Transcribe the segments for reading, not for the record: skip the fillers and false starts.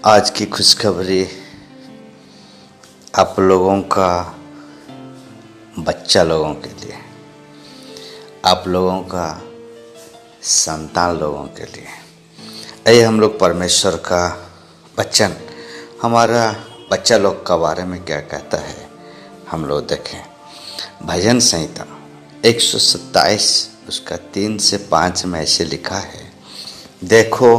आज की खुशखबरी आप लोगों का बच्चा लोगों के लिए, आप लोगों का संतान लोगों के लिए। आइए हम लोग परमेश्वर का वचन हमारा बच्चा लोग का बारे में क्या कहता है हम लोग देखें। भजन संहिता 127 उसका 3 से 5 में ऐसे लिखा है, देखो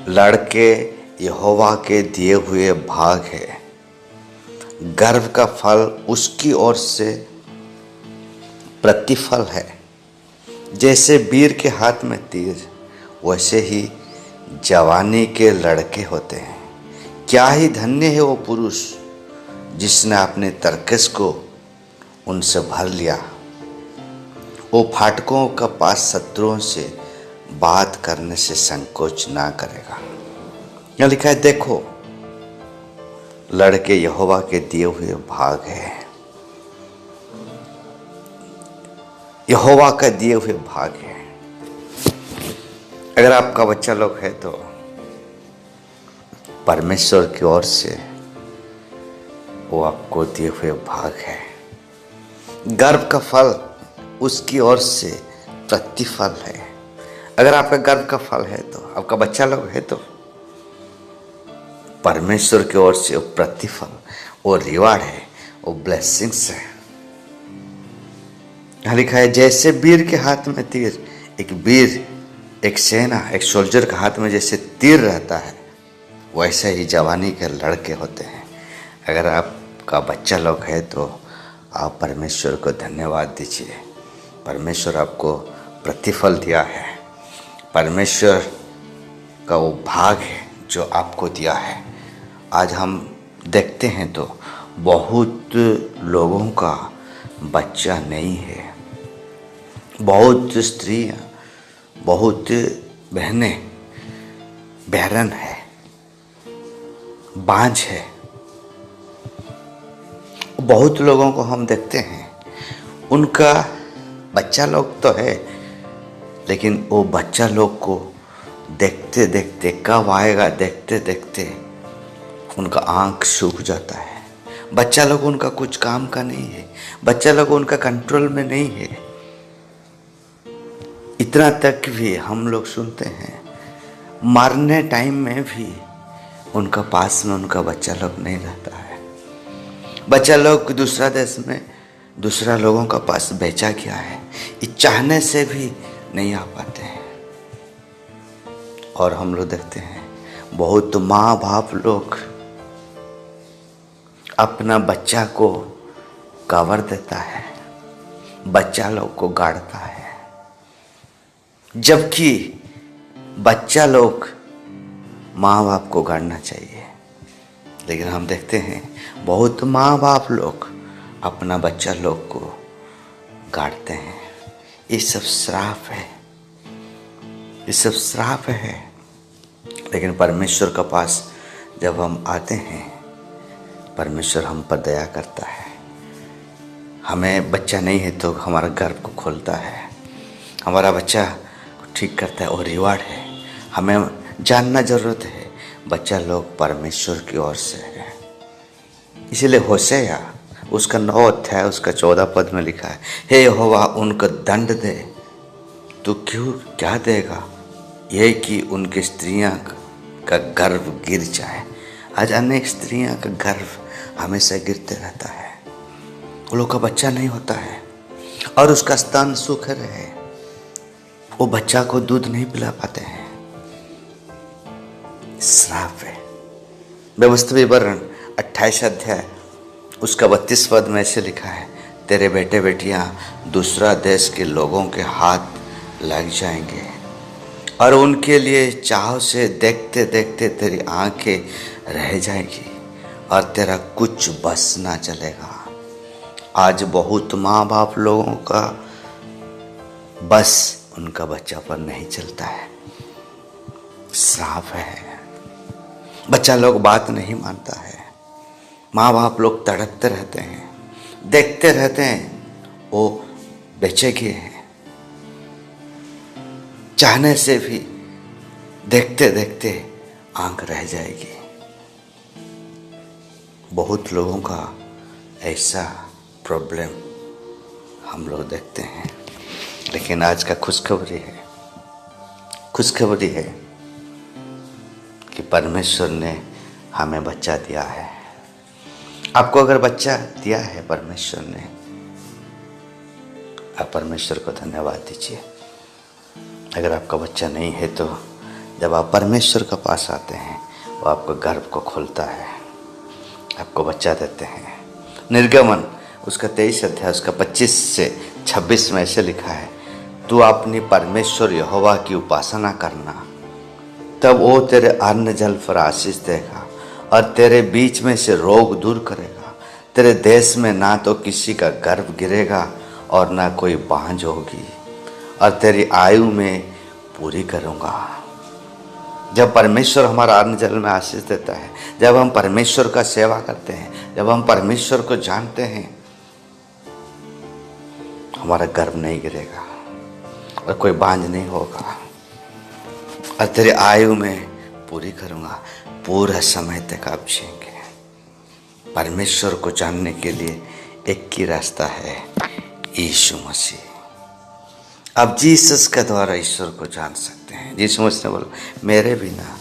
लड़के यहोवा के दिए हुए भाग है, गर्भ का फल उसकी ओर से प्रतिफल है। जैसे वीर के हाथ में तीर, वैसे ही जवानी के लड़के होते हैं। क्या ही धन्य है वो पुरुष जिसने अपने तरकस को उनसे भर लिया। वो फाटकों का पास शत्रुओं से बात करने से संकोच ना करेगा। यहाँ लिखा है, देखो लड़के यहोवा के दिए हुए भाग है, यहोवा का दिए हुए भाग है। अगर आपका बच्चा लोग है तो परमेश्वर की ओर से वो आपको दिए हुए भाग है। गर्भ का फल उसकी ओर से प्रतिफल है। अगर आपका गर्भ का फल है तो आपका बच्चा लोग है तो परमेश्वर की ओर से वो प्रतिफल, वो रिवार्ड है, वो ब्लेसिंग्स है। यहाँ लिखा है, जैसे वीर के हाथ में तीर, एक वीर, एक सेना, एक सोल्जर के हाथ में जैसे तीर रहता है, वैसे ही जवानी के लड़के होते हैं। अगर आपका बच्चा लोग है तो आप परमेश्वर को धन्यवाद दीजिए। परमेश्वर आपको प्रतिफल दिया है, परमेश्वर का वो भाग है जो आपको दिया है। आज हम देखते हैं तो बहुत लोगों का बच्चा नहीं है, बहुत स्त्रियां, बहुत बहनें बैरन है, बांझ है। बहुत लोगों को हम देखते हैं उनका बच्चा लोग तो है, लेकिन वो बच्चा लोग को देखते देखते कब आएगा, देखते देखते उनका आंख सूख जाता है। बच्चा लोग उनका कुछ काम का नहीं है, बच्चा लोग उनका कंट्रोल में नहीं है। इतना तक भी हम लोग सुनते हैं मरने टाइम में भी उनका पास में उनका बच्चा लोग नहीं रहता है। बच्चा लोग दूसरा देश में दूसरा लोगों का पास बेचा गया है, ये चाहने से भी नहीं आ पाते हैं। और हम लोग देखते हैं बहुत माँ बाप लोग अपना बच्चा को कवर देता है, बच्चा लोग को गाड़ता है, जबकि बच्चा लोग माँ बाप को गाड़ना चाहिए। लेकिन हम देखते हैं बहुत माँ बाप लोग अपना बच्चा लोग को गाड़ते हैं। ये सब श्राप है, ये सब श्राप है। लेकिन परमेश्वर के पास जब हम आते हैं, परमेश्वर हम पर दया करता है। हमें बच्चा नहीं है तो हमारा गर्भ को खोलता है, हमारा बच्चा को ठीक करता है और रिवार्ड है। हमें जानना जरूरत है बच्चा लोग परमेश्वर की ओर से है। इसीलिए होशेया उसका 9 अध्याय उसका 14 पद में लिखा है, हे यहोवा उनको दंड दे, तू क्यों क्या देगा, यह कि उनकी स्त्रियां का गर्भ गिर जाए। आज अनेक स्त्रियां का गर्भ हमेशा गिरते रहता है, वो लोग का बच्चा नहीं होता है और उसका स्तन सूख रहे, वो बच्चा को दूध नहीं पिला पाते हैं। श्राप है। व्यवस्था विवरण 28 अध्याय उसका 32 पद में ऐसे लिखा है, तेरे बेटे बेटियां दूसरा देश के लोगों के हाथ लग जाएंगे और उनके लिए चाव से देखते देखते तेरी आंखें रह जाएगी और तेरा कुछ बस ना चलेगा। आज बहुत माँ बाप लोगों का बस उनका बच्चा पर नहीं चलता है। श्राप है। बच्चा लोग बात नहीं मानता है, माँ बाप लोग तड़पते रहते हैं, देखते रहते हैं वो बेचे गए हैं, चाहने से भी देखते देखते आंख रह जाएगी। बहुत लोगों का ऐसा प्रॉब्लम हम लोग देखते हैं। लेकिन आज का खुशखबरी है कि परमेश्वर ने हमें बच्चा दिया है। आपको अगर बच्चा दिया है परमेश्वर ने, आप परमेश्वर को धन्यवाद दीजिए। अगर आपका बच्चा नहीं है तो जब आप परमेश्वर के पास आते हैं वो आपको गर्भ को खोलता है, आपको बच्चा देते हैं। निर्गमन उसका 23 अध्याय उसका 25 से 26 में ऐसे लिखा है, तू अपनी परमेश्वर यहोवा की उपासना करना, तब वो तेरे अन्न जल पर आशीष देगा और तेरे बीच में से रोग दूर करेगा। तेरे देश में ना तो किसी का गर्भ गिरेगा और ना कोई बांझ होगी, और तेरी आयु में पूरी करूँगा। जब परमेश्वर हमारा अन्न जल में आशीष देता है, जब हम परमेश्वर का सेवा करते हैं, जब हम परमेश्वर को जानते हैं, हमारा गर्भ नहीं गिरेगा और कोई बांझ नहीं होगा, और तेरी आयु में पूरी करूँगा। पूरा समय तक आप जिएंगे। परमेश्वर को जानने के लिए एक ही रास्ता है, यीशु मसीह। आप जीसस के द्वारा ईश्वर को जान सकते हैं। यीशु मसीह ने बोला, मेरे बिना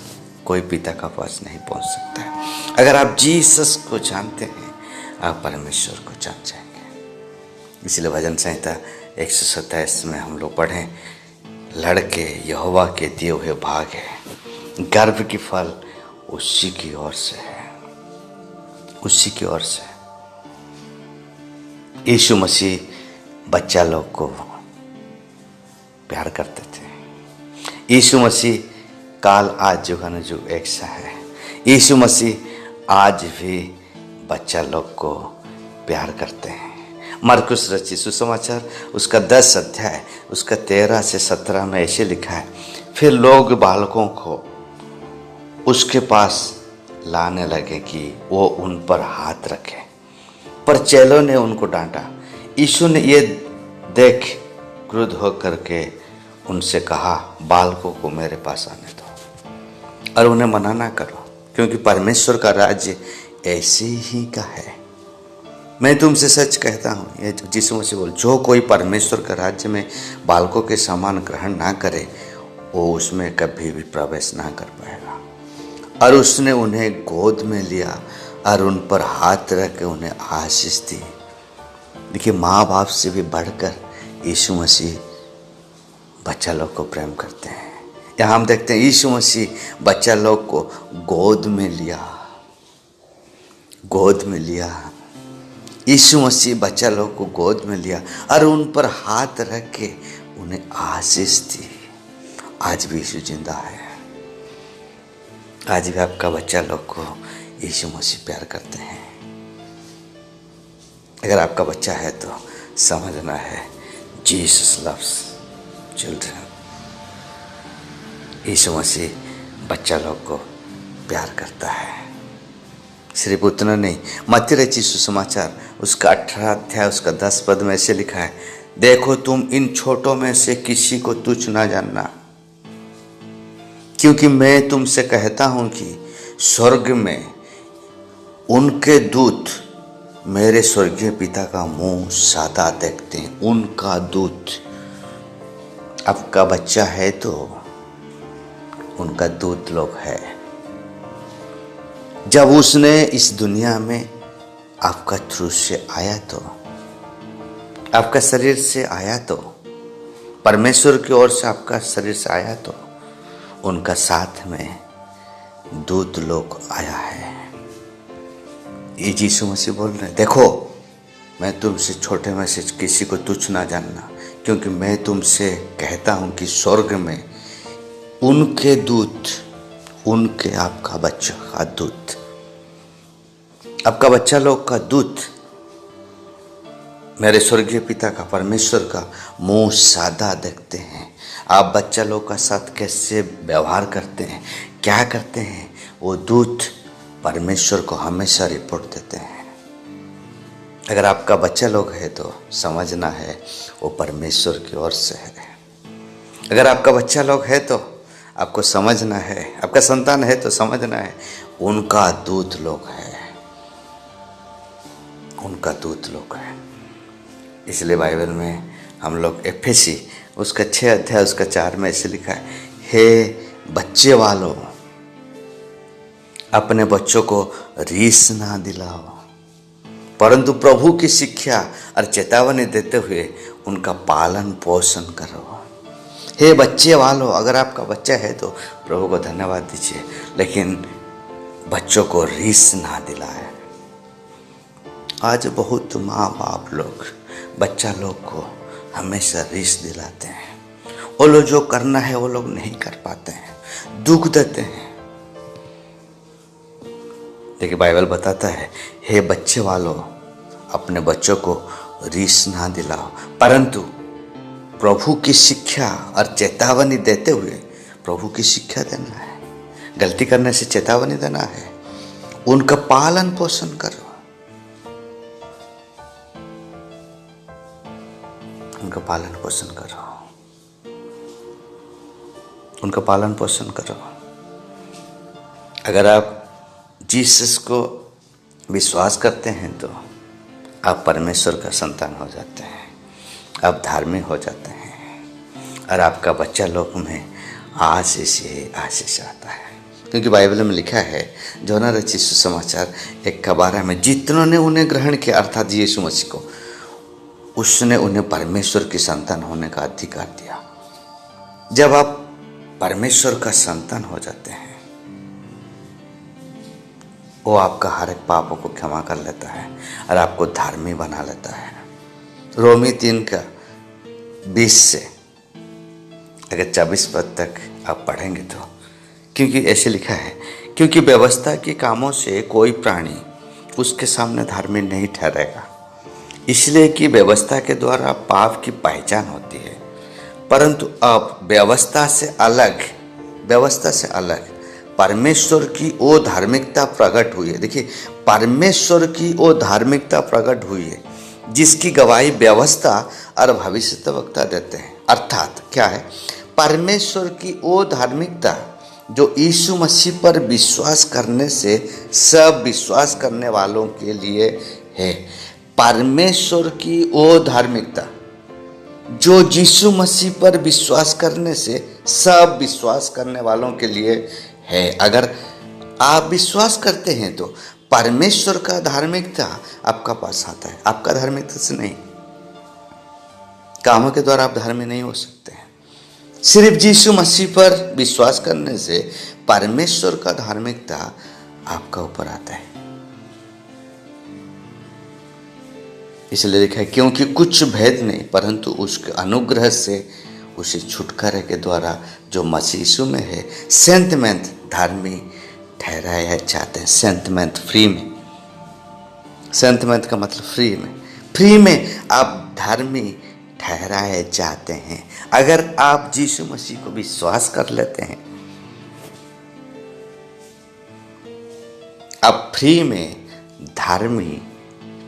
कोई पिता का पास नहीं पहुंच सकता है। अगर आप जीसस को जानते हैं, आप परमेश्वर को जान जाएंगे। इसलिए भजन संहिता 127 में हम लोग पढ़ें, लड़के यहोवा के दिए हुए भाग है, गर्भ की फल उसी की ओर से है, उसी की ओर से। यीशु मसीह बच्चा लोग को प्यार करते थे। यीशु मसीह काल आज जुग अनुजुग एक सा है। यीशु मसीह आज भी बच्चा लोग को प्यार करते हैं। मरकुस रचित सुसमाचार उसका 10 अध्याय उसका 13 से 17 में ऐसे लिखा है, फिर लोग बालकों को उसके पास लाने लगे कि वो उन पर हाथ रखे, पर चेलों ने उनको डांटा। यीशु ने ये देख क्रुद्ध होकर के उनसे कहा, बालकों को मेरे पास आने दो और उन्हें मना ना करो, क्योंकि परमेश्वर का राज्य ऐसे ही का है। मैं तुमसे सच कहता हूँ, ये यीशु मसीह बोल, जो कोई परमेश्वर के राज्य में बालकों के समान ग्रहण ना करे, वो उसमें कभी भी प्रवेश ना कर पाएगा। और उसने उन्हें गोद में लिया और उन पर हाथ रख के उन्हें आशीष दी। देखिए, माँ बाप से भी बढ़कर यीशु मसीह बच्चा लोग को प्रेम करते हैं। यहाँ हम देखते हैं यीशु मसीह बच्चा लोग को गोद में लिया, गोद में लिया। यीशु मसीह बच्चा लोग को गोद में लिया और उन पर हाथ रख के उन्हें आशीष दी। आज भी यीशु जिंदा है। आज भी आपका बच्चा लोग को यीशु मसीह प्यार करते हैं। अगर आपका बच्चा है तो समझना है, जीसस लव्स चिल्ड्रन। यीशु मसीह बच्चा लोग को प्यार करता है। सिर्फ उतना नहीं, मत्ती रचित सुसमाचार उसका 18 अध्याय उसका 10 पद में ऐसे लिखा है, देखो तुम इन छोटों में से किसी को तुच्छ ना जानना, क्योंकि मैं तुमसे कहता हूं कि स्वर्ग में उनके दूत मेरे स्वर्गीय पिता का मुंह सदा देखते हैं। उनका दूत, आपका बच्चा है तो उनका दूत लोग है। जब उसने इस दुनिया में आपका थ्रू से आया तो, आपका शरीर से आया तो, परमेश्वर की ओर से आपका शरीर से आया तो, उनका साथ में दूत लोग आया है। ये यीशु मसीह बोल रहे हैं, देखो मैं तुमसे छोटे में से किसी को तुच्छ ना जानना, क्योंकि मैं तुमसे कहता हूं कि स्वर्ग में उनके दूत, उनके आपका बच्चा का दूत, आपका बच्चा लोग का दूत मेरे स्वर्गीय पिता का, परमेश्वर का मुंह सादा देखते हैं। आप बच्चा लोग का साथ कैसे व्यवहार करते हैं, क्या करते हैं, वो दूत परमेश्वर को हमेशा रिपोर्ट देते हैं। अगर आपका बच्चा लोग है तो समझना है वो परमेश्वर की ओर से है। अगर आपका बच्चा लोग है तो आपको समझना है, आपका संतान है तो समझना है, उनका दूत लोग है, उनका दूत लोग है। इसलिए बाइबल में हम लोग एफेसी उसका 6 अध्याय उसका 4 में ऐसे लिखा है, हे बच्चे वालों, अपने बच्चों को रीस ना दिलाओ, परंतु प्रभु की शिक्षा और चेतावनी देते हुए उनका पालन पोषण करो। हे बच्चे वालों, अगर आपका बच्चा है तो प्रभु को धन्यवाद दीजिए, लेकिन बच्चों को रीस ना दिलाए। आज बहुत माँ बाप लोग बच्चा लोग को हमेशा रीस दिलाते हैं, वो लोग जो करना है वो लोग नहीं कर पाते हैं, दुख देते हैं। लेकिन बाइबल बताता है, हे बच्चे वालों, अपने बच्चों को रीस ना दिलाओ, परंतु प्रभु की शिक्षा और चेतावनी देते हुए, प्रभु की शिक्षा देना है, गलती करने से चेतावनी देना है, उनका पालन पोषण करो, उनका पालन पोषण करो, उनका पालन पोषण करो। अगर आप जीसस को विश्वास करते हैं तो आप परमेश्वर का संतान हो जाते हैं, आप धार्मिक हो जाते हैं, और आपका बच्चा लोक में आशीष ही आशीष आता है। क्योंकि बाइबल में लिखा है, योना रचित सुसमाचार 1:12 में, जितनों ने उन्हें ग्रहण किया, अर्थात यीशु मसीह को, उसने उन्हें परमेश्वर की संतान होने का अधिकार दिया। जब आप परमेश्वर का संतान हो जाते हैं, वो आपका हर एक पापों को क्षमा कर लेता है और आपको धार्मिक बना लेता है। रोमी 3:20 से अगर 24 पद तक आप पढ़ेंगे तो, क्योंकि ऐसे लिखा है, क्योंकि व्यवस्था के कामों से कोई प्राणी उसके सामने धार्मिक नहीं ठहरेगा, इसलिए कि व्यवस्था के द्वारा पाप की पहचान होती है, परंतु अब व्यवस्था से अलग परमेश्वर की वो धार्मिकता प्रकट हुई है। देखिए, परमेश्वर की वो धार्मिकता प्रकट हुई है जिसकी गवाही व्यवस्था और भविष्यद्वक्ता देते हैं। अर्थात क्या है? परमेश्वर की वो धार्मिकता जो यीशु मसीह पर विश्वास करने से सब विश्वास करने वालों के लिए है। परमेश्वर की वो धार्मिकता जो यीशु मसीह पर विश्वास करने से सब विश्वास करने वालों के लिए है। अगर आप विश्वास करते हैं तो परमेश्वर का धार्मिकता आपका पास आता है, आपका धार्मिकता से नहीं। कामों के द्वारा आप धार्मिक नहीं हो सकते हैं। सिर्फ यीशु मसीह पर विश्वास करने से परमेश्वर का धार्मिकता आपका ऊपर आता है। इसलिए लिखा है, क्योंकि कुछ भेद नहीं, परंतु उसके अनुग्रह से उसे छुटकारे के द्वारा जो मसीह यीशु में है, सेंतमेंट धार्मिक ठहराया जाते हैं। सेंतमेंट फ्री में, सेंतमेंट का मतलब फ्री में आप धार्मिक ठहराए जाते हैं। अगर आप यीशु मसीह को विश्वास कर लेते हैं, आप फ्री में धार्मिक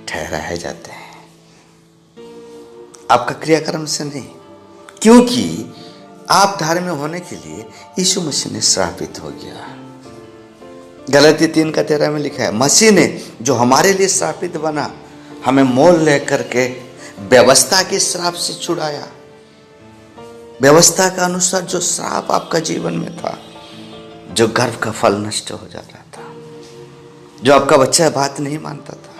ठहराए जाते हैं, आपका क्रियाक्रम से नहीं। क्योंकि आप धार्मिक होने के लिए यीशु मसीह ने श्रापित हो गया। गलाती 3:13 में लिखा है, मसीह ने जो हमारे लिए श्रापित बना, हमें मोल लेकर के व्यवस्था के श्राप से छुड़ाया। व्यवस्था के अनुसार जो श्राप आपका जीवन में था, जो गर्भ का फल नष्ट हो जा रहा था, जो आपका बच्चा बात नहीं मानता था,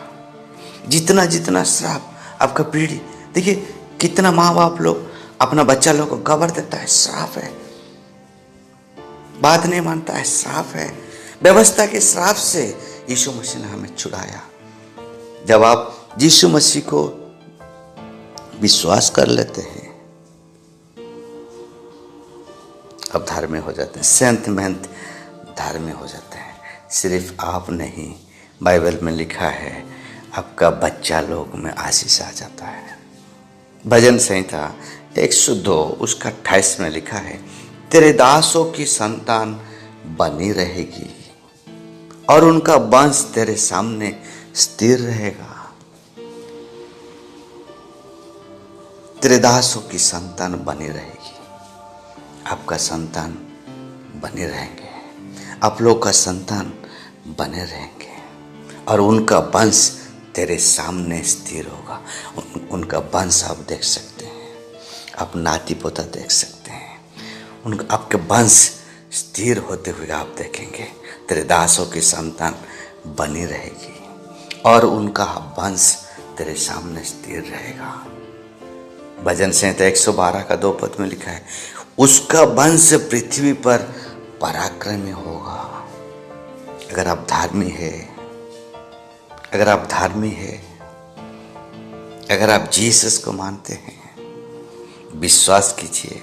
जितना श्राप आपका पीढ़ी। देखिए, कितना माँ बाप लोग अपना बच्चा लोग को गबर देता है, श्राप है, बात नहीं मानता है, श्राप है। व्यवस्था के श्राप से यीशु मसीह ने हमें छुड़ाया। जब आप यीशु मसीह को विश्वास कर लेते हैं, अब धार्मिक हो जाते हैं, सेंतमेंट धार्मिक हो जाते हैं। सिर्फ आप नहीं, बाइबल में लिखा है, आपका बच्चा लोग में आशीष आ जाता है। भजन संहिता 102 उसका 28 में लिखा है, तेरे दासों की संतान बनी रहेगी और उनका वंश तेरे सामने स्थिर रहेगा। तेरे दासों की संतान बनी रहेगी। आपका संतान बने रहेंगे, आप लोग का संतान बने रहेंगे और उनका वंश तेरे सामने स्थिर होगा। उनका वंश आप देख सकते हैं, आप नाती पोता देख सकते हैं, उनका आपके वंश स्थिर होते हुए आप देखेंगे। तेरे दासों की संतान बनी रहेगी और उनका वंश तेरे सामने स्थिर रहेगा। भजन संहिता 112 का 2 पद में लिखा है, उसका वंश पृथ्वी पर पराक्रमी होगा। अगर आप धार्मी है, अगर आप धार्मी है, अगर आप जीसस को मानते हैं, विश्वास कीजिए,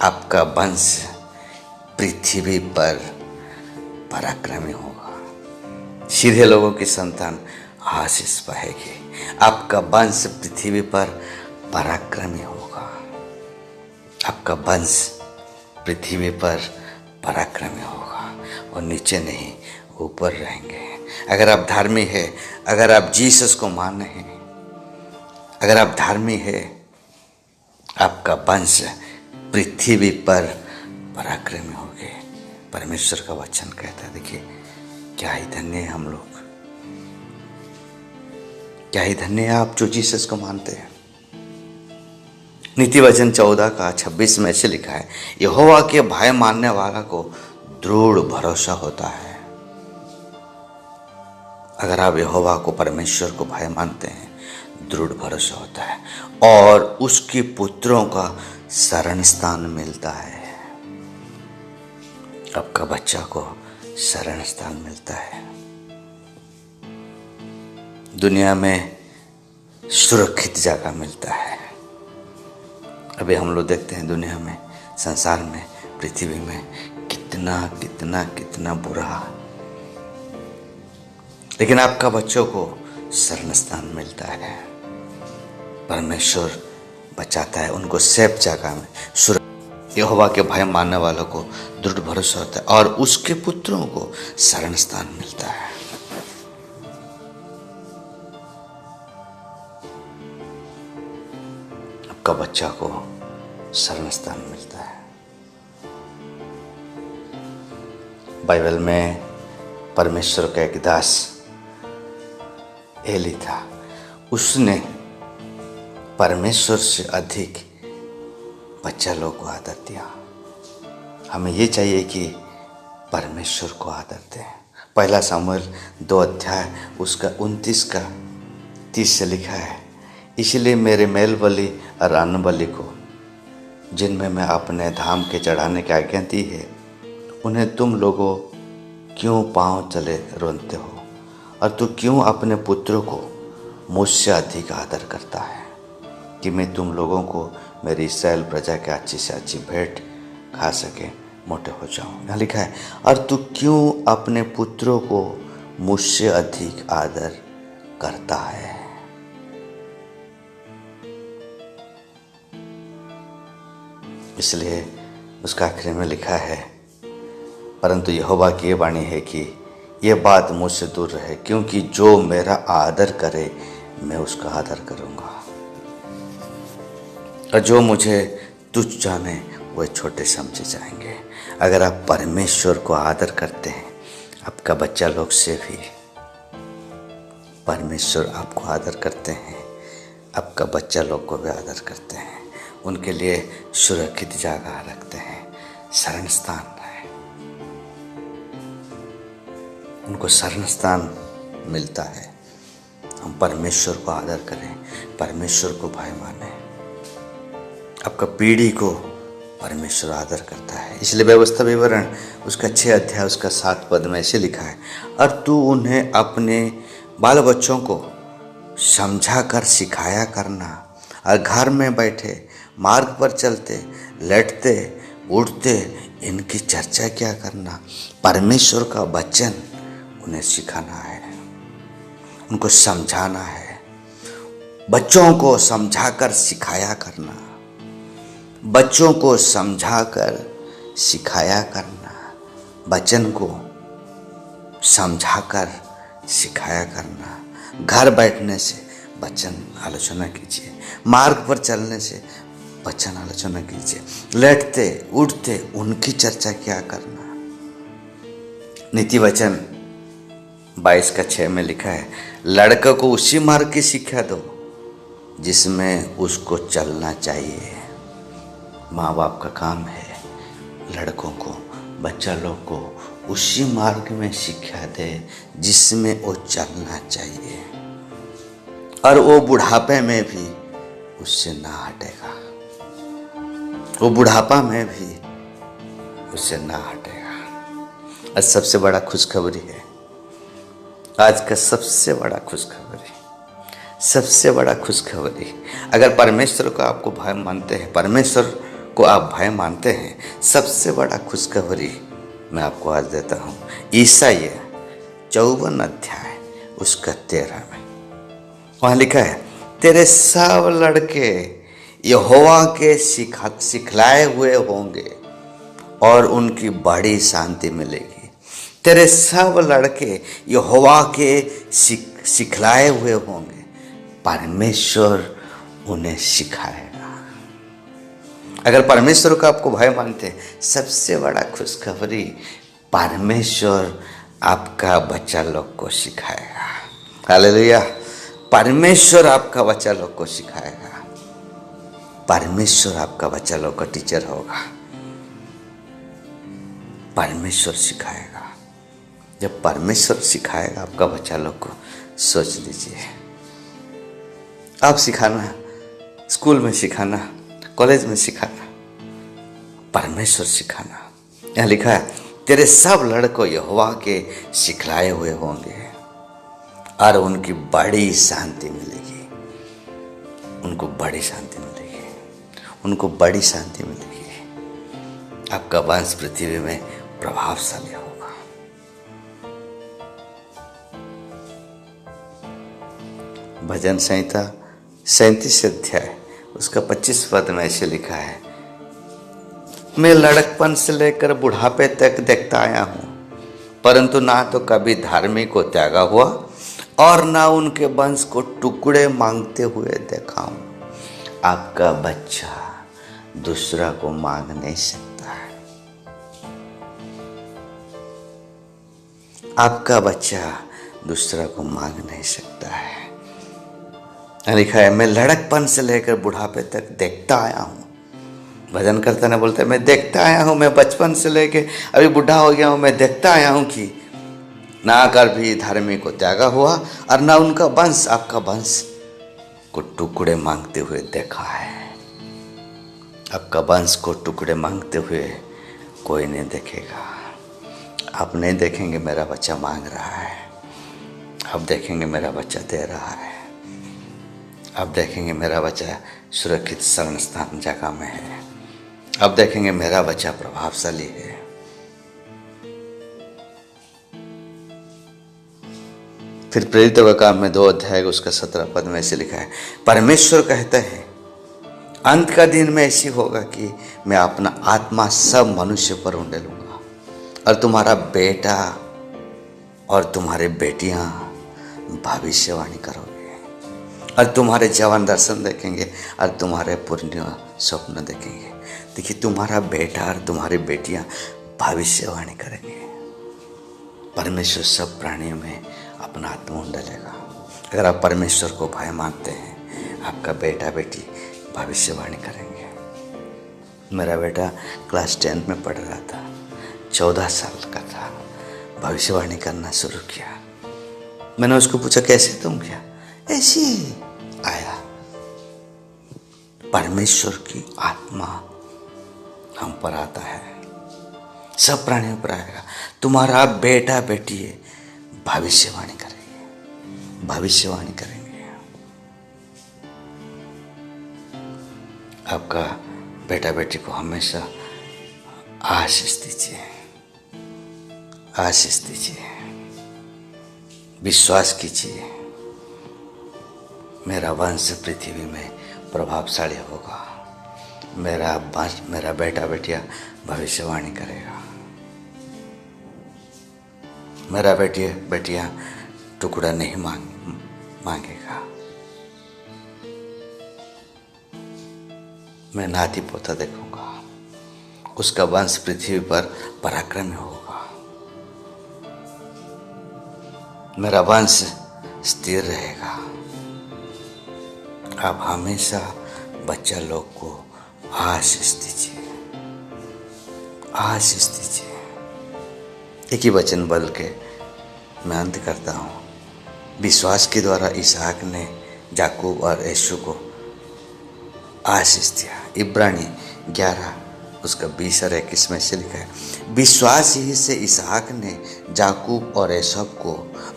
आपका वंश पृथ्वी पर पराक्रमी होगा। सीधे लोगों की संतान आशीष पाएगी। आपका वंश पृथ्वी पर पराक्रमी होगा। आपका वंश पृथ्वी पर पराक्रमी होगा और नीचे नहीं, ऊपर रहेंगे। अगर आप धार्मी है, अगर आप जीसस को मान रहे हैं, अगर आप धार्मी है, आपका वंश पृथ्वी पर पराक्रमी होगे। परमेश्वर का वचन कहता है। देखिए क्या ही धन्य है हम लोग, क्या ही धन्य है आप जो जीसस को मानते हैं। नीति वचन 14 का 26 में ऐसे लिखा है, यहोवा के भय मानने वाला को दृढ़ भरोसा होता है। अगर आप यहोवा को, परमेश्वर को भय मानते हैं, दृढ़ भरोसा होता है और उसके पुत्रों का शरण स्थान मिलता है। आपका बच्चा को शरण स्थान मिलता है। दुनिया में सुरक्षित जगह मिलता है। अभी हम लोग देखते हैं दुनिया में, संसार में, पृथ्वी में कितना कितना कितना बुरा, लेकिन आपका बच्चों को शरण स्थान मिलता है। परमेश्वर बचाता है उनको सेफ जगह में। यहोवा के भय मानने वालों को दृढ़ भरोसा होता है और उसके पुत्रों को शरण स्थान मिलता है। आपका बच्चा को शरण स्थान मिलता है। बाइबल में परमेश्वर का एक दास एली था, उसने परमेश्वर से अधिक बच्चा लोग को आदर दिया। हमें ये चाहिए कि परमेश्वर को आदर दें। पहला सामुएल 2 अध्याय उसका 29 का 30 से लिखा है, इसलिए मेरे मेल बलि और अन्न बलि को, जिनमें मैं अपने धाम के चढ़ाने की आज्ञा दी है, उन्हें तुम लोगों क्यों पांव चले रोनते हो, और तू क्यों अपने पुत्रों को मुझसे अधिक आदर करता है कि मैं तुम लोगों को मेरी इस्राएल प्रजा के अच्छी से अच्छी भेंट खा सके, मोटे हो जाऊं। यहाँ लिखा है, और तू क्यों अपने पुत्रों को मुझसे अधिक आदर करता है। इसलिए उसका आखिर में लिखा है, परंतु यहोवा की ये वाणी है कि ये बात मुझसे दूर रहे, क्योंकि जो मेरा आदर करे मैं उसका आदर करूंगा, और जो मुझे तुच्छ जाने वह छोटे समझे जाएंगे। अगर आप परमेश्वर को आदर करते हैं, आपका बच्चा लोग से भी परमेश्वर आपको आदर करते हैं, आपका बच्चा लोग को भी आदर करते हैं, उनके लिए सुरक्षित जगह रखते हैं, शरण स्थान है, उनको शरण स्थान मिलता है। हम परमेश्वर को आदर करें, परमेश्वर को भय माने। आपका पीढ़ी को परमेश्वर आदर करता है। इसलिए व्यवस्था विवरण उसका 6 अध्याय उसका 7 पद में ऐसे लिखा है, और तू उन्हें अपने बाल बच्चों को समझा कर सिखाया करना, और घर में बैठे, मार्ग पर चलते, लेटते, उठते इनकी चर्चा क्या करना। परमेश्वर का वचन उन्हें सिखाना है, उनको समझाना है, बच्चों को समझाकर सिखाया करना, बच्चों को समझाकर सिखाया करना, वचन को समझाकर सिखाया करना। घर बैठने से वचन आलोचना कीजिए, मार्ग पर चलने से वचन आलोचना कीजिए। लेटते उठते उनकी चर्चा क्या करना। नीति वचन 22:6 में लिखा है, लड़के को उसी मार्ग की शिक्षा दो जिसमें उसको चलना चाहिए। माँ बाप का काम है लड़कों को, बच्चा लोग को उसी मार्ग में शिक्षा दे जिसमें वो चलना चाहिए, और वो बुढ़ापे में भी उससे ना हटेगा, वो बुढ़ापा में भी उससे ना हटेगा। और सबसे बड़ा खुशखबरी है, आज का सबसे बड़ा खुशखबरी, सबसे बड़ा खुशखबरी, अगर परमेश्वर को आपको भय मानते हैं, परमेश्वर को आप भय मानते हैं, सबसे बड़ा खुशखबरी मैं आपको आज देता हूँ। ईसाई 54 अध्याय उसका 13 में वहाँ लिखा है, तेरे सब लड़के यहोवा के सिखलाए हुए होंगे और उनकी बड़ी शांति मिलेगी। तेरे सब लड़के यहोवा के सिखलाए हुए होंगे, परमेश्वर उन्हें सिखाएगा। अगर परमेश्वर को आपको भय मानते हैं, सबसे बड़ा खुशखबरी, परमेश्वर आपका बच्चा लोग को सिखाएगा। हालेलुया। परमेश्वर आपका बच्चा लोग को सिखाएगा, परमेश्वर आपका बच्चा लोग का टीचर होगा, परमेश्वर सिखाएगा। जब परमेश्वर सिखाएगा आपका बच्चा लोग को, सोच लीजिए, आप सिखाना, स्कूल में सिखाना, कॉलेज में सिखाना, परमेश्वर सिखाना। यहाँ लिखा है, तेरे सब लड़कों यहोवा के सिखलाए हुए होंगे और उनकी बड़ी शांति मिलेगी, उनको बड़ी शांति मिलेगी, उनको बड़ी शांति मिलेगी। आपका वंश पृथ्वी में प्रभावशाली होगा। भजन संहिता 37 अध्याय उसका 25 पद में ऐसे लिखा है, मैं लड़कपन से लेकर बुढ़ापे तक देखता आया हूँ, परंतु ना तो कभी धार्मिक को त्यागा हुआ और ना उनके वंश को टुकड़े मांगते हुए देखा हूँ। आपका बच्चा दूसरा को मांग नहीं सकता है, आपका बच्चा दूसरा को मांग नहीं सकता है। लिखा है, मैं लड़कपन से लेकर बुढ़ापे तक देखता आया हूँ। भजन करता ने बोलता है, मैं देखता आया हूँ, मैं बचपन से लेकर अभी बुढ़ा हो गया हूँ, मैं देखता आया हूँ कि ना कर भी धार्मिक को त्यागा हुआ और ना उनका वंश, आपका वंश को टुकड़े मांगते हुए देखा है। आपका वंश को टुकड़े मांगते हुए कोई नहीं देखेगा। आप नहीं देखेंगे मेरा बच्चा मांग रहा है, आप देखेंगे मेरा बच्चा दे रहा है, आप देखेंगे मेरा बच्चा सुरक्षित शरण स्थान जगह में है, आप देखेंगे मेरा बच्चा प्रभावशाली है। फिर प्रेरितों का काम में 2 अध्याय उसका 17 पद में ऐसे लिखा है, परमेश्वर कहता है, अंत का दिन में ऐसी होगा कि मैं अपना आत्मा सब मनुष्य पर उंडेलूंगा और तुम्हारा बेटा और तुम्हारे बेटियां भविष्यवाणी करोगे और तुम्हारे जवान दर्शन देखेंगे और तुम्हारे पुण्य स्वप्न देखेंगे। देखिए, तुम्हारा बेटा और तुम्हारी बेटियां भविष्यवाणी करेंगे। परमेश्वर सब प्राणियों में अपना आत्मा डालेगा। अगर आप परमेश्वर को भय मानते हैं, आपका बेटा बेटी भविष्यवाणी करेंगे। मेरा बेटा क्लास 10 में पढ़ रहा था, 14 साल का था, भविष्यवाणी करना शुरू किया। मैंने उसको पूछा, कैसे तुम किया? ऐसी आया, परमेश्वर की आत्मा हम पर आता है, सब प्राणियों पर आएगा। तुम्हारा बेटा बेटी भविष्यवाणी करेंगे, भविष्यवाणी करेंगे। आपका बेटा बेटी को हमेशा आशीष दीजिए, आशीष दीजिए, विश्वास कीजिए, मेरा वंश पृथ्वी में प्रभावशाली होगा, मेरा बेटा बेटिया भविष्यवाणी करेगा, मेरा बेटिया टुकड़ा नहीं मांगेगा। मैं नाती पोता देखूंगा, उसका वंश पृथ्वी पर पराक्रमी होगा, मेरा वंश स्थिर रहेगा। आप हमेशा बच्चा लोग को आशीष दीजिए, आशीष दीजिए। एक ही वचन बोल के मैं अंत करता हूँ। विश्वास के द्वारा इसहाक ने याकूब और एशू को आशीष दिया। इब्रानी 11 उसका 20 और 21 में से लिखा है, विश्वास ही से इसहाक ने याकूब और एशव को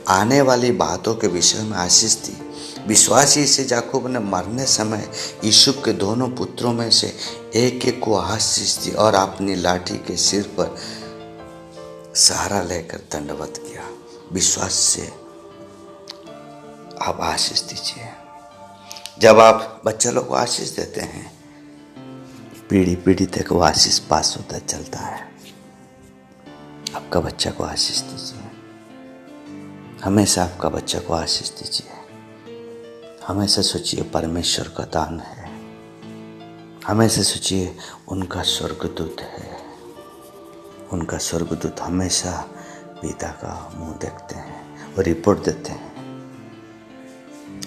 आने वाली बातों के विषय में आशीष दी। विश्वास ही से याकूब ने मरने समय यूसुफ के दोनों पुत्रों में से एक एक को आशीष दी और अपनी लाठी के सिर पर सहारा लेकर दंडवत किया। विश्वास से आप आशीष दीजिए। जब आप बच्चे लोग को आशीष देते हैं, पीढ़ी पीढ़ी तक वो आशीष पास होता चलता है। आपका बच्चा को आशीष दीजिए, हमेशा आपका बच्चा को आशीष दीजिए। हमेशा सोचिए परमेश्वर का दान है, हमेशा सोचिए उनका स्वर्गदूत है। उनका स्वर्गदूत हमेशा पिता का मुंह देखते हैं और रिपोर्ट देते हैं।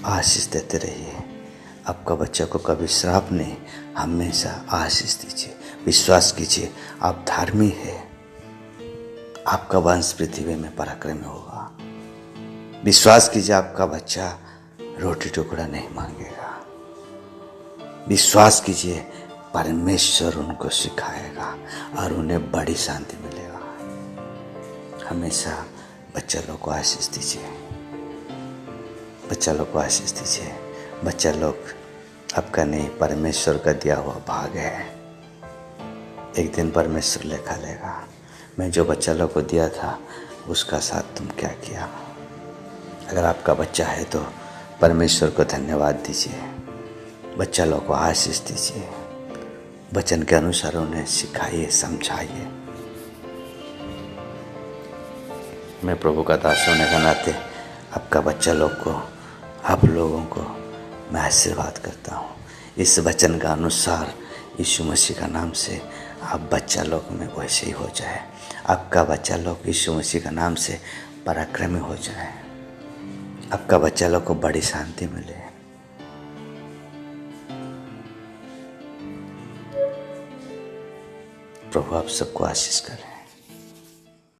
आशीष देते रहिए। आपका बच्चा को कभी श्राप नहीं, हमेशा आशीष दीजिए। विश्वास कीजिए आप धार्मिक है, आपका वंश पृथ्वी में पराक्रमी होगा। विश्वास कीजिए आपका बच्चा रोटी टुकड़ा नहीं मांगेगा। विश्वास कीजिए परमेश्वर उनको सिखाएगा और उन्हें बड़ी शांति मिलेगा। हमेशा बच्चा लोग को आशीष दीजिए, बच्चा लोग को आशीष दीजिए। बच्चा लोग आपका नहीं, परमेश्वर का दिया हुआ भाग है। एक दिन परमेश्वर लेखा लेगा। मैं जो बच्चा लोग को दिया था उसका साथ तुम क्या किया। अगर आपका बच्चा है तो परमेश्वर को धन्यवाद दीजिए, बच्चा लोग को आशीष दीजिए, वचन के अनुसार उन्हें सिखाइए, समझाइए। मैं प्रभु का दास होने के नाते आपका बच्चा लोग को, आप लोगों को मैं आशीर्वाद करता हूँ। इस वचन का अनुसार यीशु मसीह का नाम से आप बच्चा लोग में वैसे ही हो जाए। आपका बच्चा लोग यीशु मसीह का नाम से पराक्रमी हो जाए। आपका बच्चा लोग को बड़ी शांति मिले। प्रभु आप सबको आशीष करें।